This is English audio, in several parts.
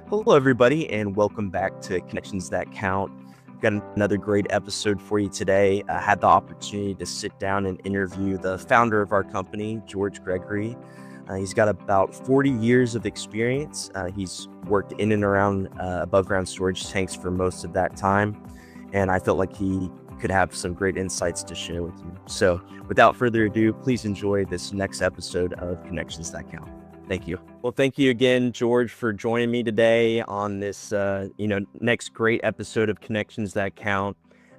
Hello, everybody, and welcome back to Connections That Count. We've got another great episode for you today. I had the opportunity to sit down and interview the founder of our company, Gregory. He's got about 40 years of experience. He's worked in and around above ground storage tanks for most of that time, and I felt like he could have some great insights to share with you. So, without further ado, please enjoy this next episode of Connections That Count. Thank you. Well, thank you again, George, for joining me today on this, next great episode of Connections That Count.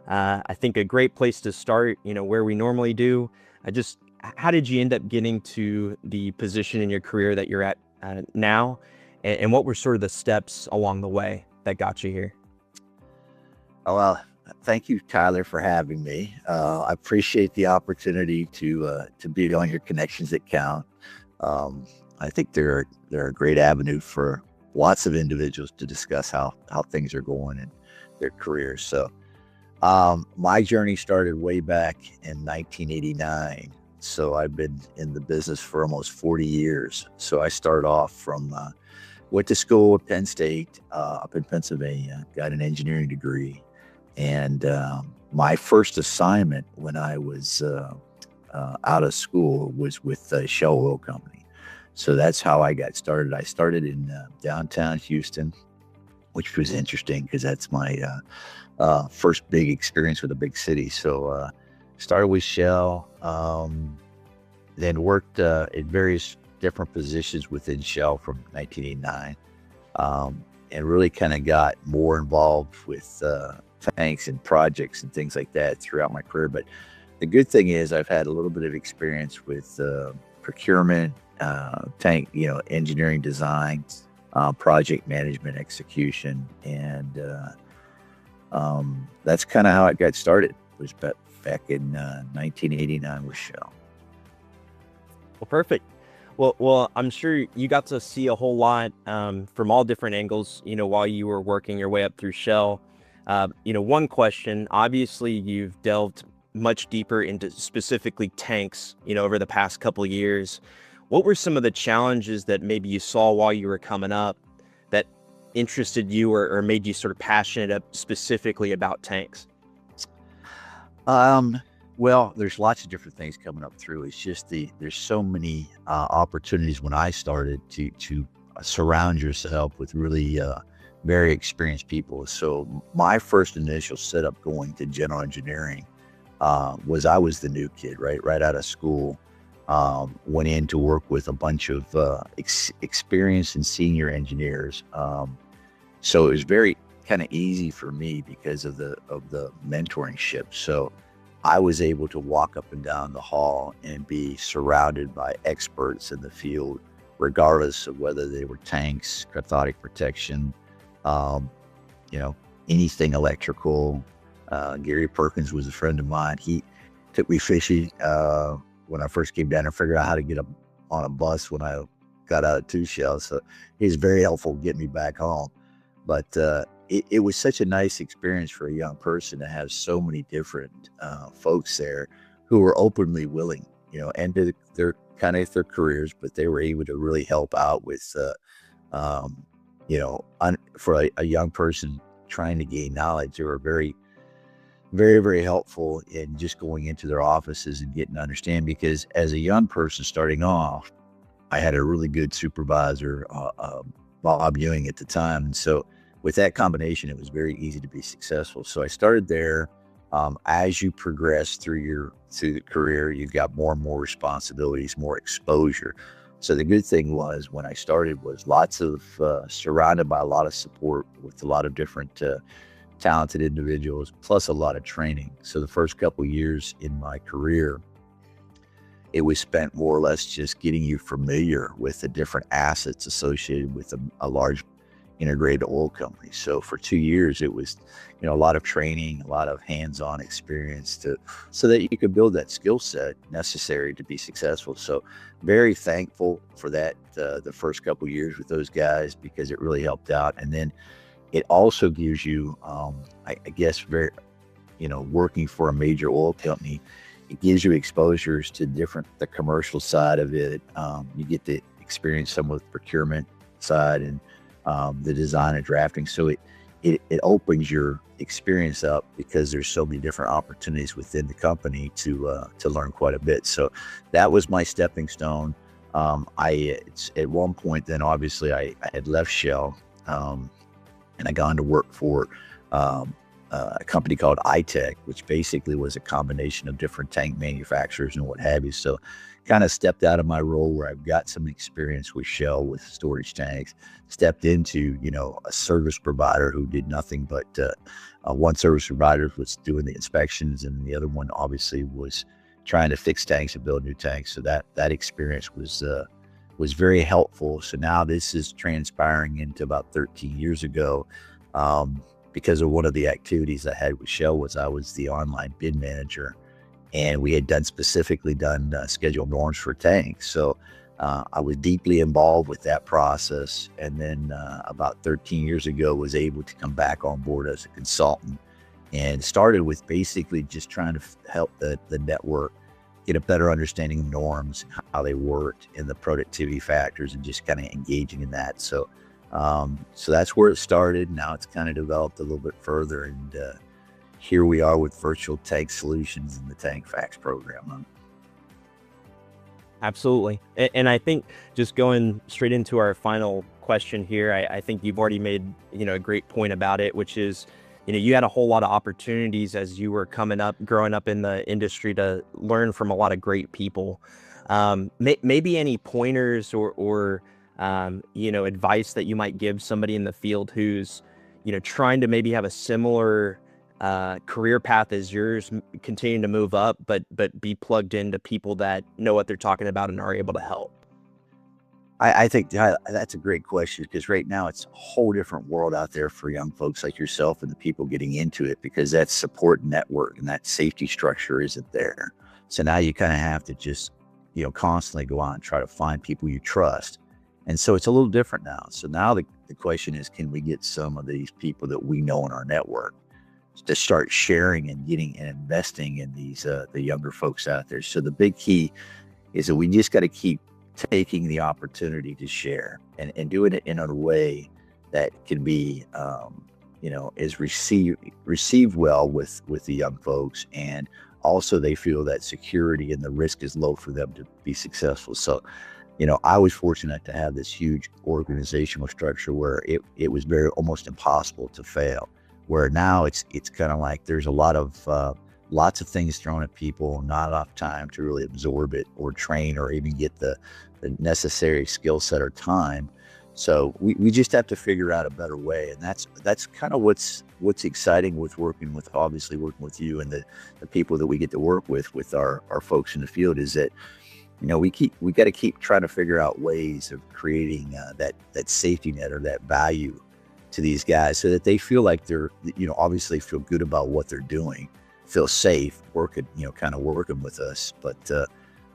I think a great place to start, where we normally do. How did you end up getting to the position in your career that you're at now? And what were sort of the steps along the way that got you here? Well, thank you, Tyler, for having me. I appreciate the opportunity to be on your Connections That Count. I think they're a great avenue for lots of individuals to discuss how things are going in their careers. So my journey started way back in 1989. So I've been in the business for almost 40 years. So I started off from, went to school at Penn State up in Pennsylvania, got an engineering degree. And my first assignment when I was out of school was with the Shell Oil Company. So that's how I got started. I started in downtown Houston, which was interesting because that's my first big experience with a big city. So started with Shell, then worked in various different positions within Shell from 1989, and really kind of got more involved with tanks and projects and things like that throughout my career. But the good thing is I've had a little bit of experience with procurement, tank, engineering design, project management, execution. And that's kind of how it got started. It was back in 1989 with Shell. Well, perfect. Well, I'm sure you got to see a whole lot from all different angles, while you were working your way up through Shell. One question, obviously you've delved much deeper into specifically tanks, over the past couple of years. What were some of the challenges that maybe you saw while you were coming up that interested you or made you sort of passionate specifically about tanks? Well, there's lots of different things coming up through. It's just there's so many opportunities when I started to surround yourself with really very experienced people. So my first initial setup going to general engineering was I was the new kid, right out of school. Went in to work with a bunch of experienced and senior engineers. So it was very kind of easy for me because of the mentorship. So I was able to walk up and down the hall and be surrounded by experts in the field, regardless of whether they were tanks, cathodic protection, anything electrical. Gary Perkins was a friend of mine. He took me fishing when I first came down and figured out how to get on a bus when I got out of two Shell. So he was very helpful getting me back home. But it was such a nice experience for a young person to have so many different folks there who were openly willing, ended their careers, but they were able to really help out with, for a young person trying to gain knowledge. They were very, very, very helpful in just going into their offices and getting to understand, because as a young person starting off, I had a really good supervisor, Bob Ewing at the time. And so with that combination, it was very easy to be successful. So I started there. As you progress through the career, you've got more and more responsibilities, more exposure. So the good thing was when I started was lots of surrounded by a lot of support with a lot of different talented individuals, plus a lot of training. So the first couple of years in my career, it was spent more or less just getting you familiar with the different assets associated with a large integrated oil company. So for 2 years, it was, a lot of training, a lot of hands-on experience so that you could build that skill set necessary to be successful. So very thankful for that, the first couple of years with those guys, because it really helped out. And then it also gives you, I guess, working for a major oil company, it gives you exposures to the commercial side of it. You get to experience some of the procurement side and the design and drafting. So it opens your experience up because there's so many different opportunities within the company to learn quite a bit. So that was my stepping stone. It's at one point then obviously I had left Shell, and I gone to work for um, a company called iTech, which basically was a combination of different tank manufacturers and what have you. So kind of stepped out of my role where I've got some experience with Shell with storage tanks, stepped into, a service provider who did nothing but one service provider was doing the inspections, and the other one obviously was trying to fix tanks and build new tanks. So that experience was very helpful. So now this is transpiring into about 13 years ago. Because of one of the activities I had with Shell was I was the online bid manager, and we had specifically done scheduled norms for tanks. So I was deeply involved with that process. And then about 13 years ago was able to come back on board as a consultant, and started with basically just trying to help the network get a better understanding of norms, how they worked, and the productivity factors, and just kind of engaging in that. So that's where it started. Now it's kind of developed a little bit further, and here we are with virtual tank solutions in the Tank Facts program. Absolutely. And I think just going straight into our final question here, I think you've already made, a great point about it, which is, you had a whole lot of opportunities as you were growing up in the industry to learn from a lot of great people. Maybe any pointers or advice that you might give somebody in the field who's, trying to maybe have a similar career path as yours, continuing to move up, but be plugged into people that know what they're talking about and are able to help? I think that's a great question, because right now it's a whole different world out there for young folks like yourself and the people getting into it, because that support network and that safety structure isn't there. So now you kind of have to just, constantly go out and try to find people you trust. And so it's a little different now. So now the question is, can we get some of these people that we know in our network to start sharing and getting and investing in these the younger folks out there? So the big key is that we just got to keep taking the opportunity to share, and doing it in a way that can be is received well with the young folks, and also they feel that security and the risk is low for them to be successful. So I was fortunate to have this huge organizational structure where it was very almost impossible to fail, where now it's kind of like there's a lot of lots of things thrown at people, not enough time to really absorb it or train or even get the necessary skill set or time. So we just have to figure out a better way. And that's kind of what's exciting with working with you and the people that we get to work with our folks in the field, is that, we got to keep trying to figure out ways of creating that safety net or that value to these guys, so that they feel like they're, obviously feel good about what they're doing, feel safe working, kind of working with us. But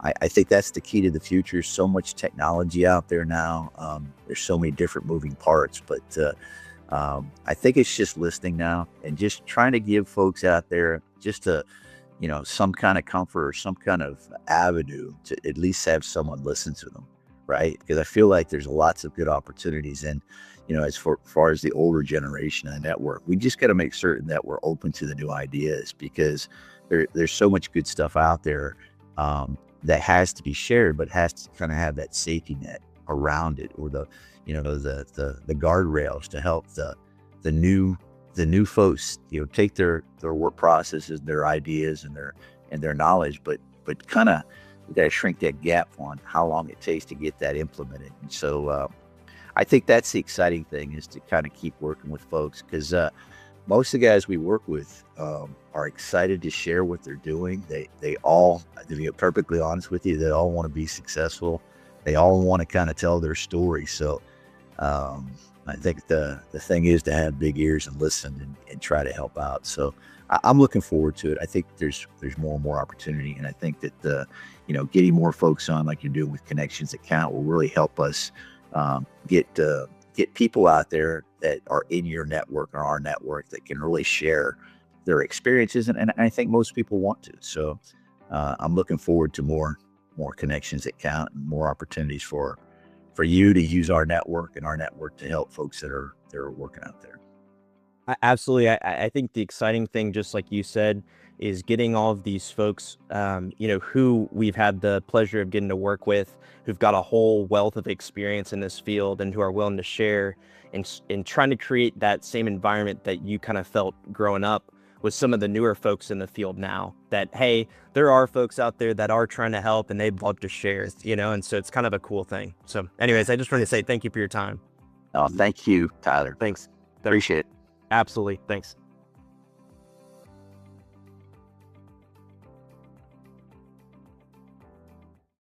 I think that's the key to the future. So much technology out there now. There's so many different moving parts, but I think it's just listening now and just trying to give folks out there just some kind of comfort or some kind of avenue to at least have someone listen to them, right? Because I feel like there's lots of good opportunities. And, as far as the older generation of the network, we just got to make certain that we're open to the new ideas, because there's so much good stuff out there that has to be shared, but has to kind of have that safety net around it, or the guardrails to help the new folks, take their work processes, their ideas, and their knowledge, but kind of we got to shrink that gap on how long it takes to get that implemented. And so I think that's the exciting thing, is to kind of keep working with folks, because most of the guys we work with are excited to share what they're doing. They all, to be perfectly honest with you, they all want to be successful. They all want to kind of tell their story. So I think the thing is to have big ears and listen and try to help out. So I'm looking forward to it. I think there's more and more opportunity, and I think that getting more folks on like you're doing with Connections That Count will really help us get people out there that are in your network or our network that can really share their experiences, and I think most people want to. So I'm looking forward to more Connections That Count, and more opportunities for for you to use our network and our network to help folks that are working out there. Absolutely. I think the exciting thing, just like you said, is getting all of these folks, who we've had the pleasure of getting to work with, who've got a whole wealth of experience in this field and who are willing to share, and trying to create that same environment that you kind of felt growing up with some of the newer folks in the field now, that, hey, there are folks out there that are trying to help and they'd love to share, and so it's kind of a cool thing. So anyways, I just want to say thank you for your time. Thank you, Tyler. Thanks. Appreciate it. Absolutely. Thanks.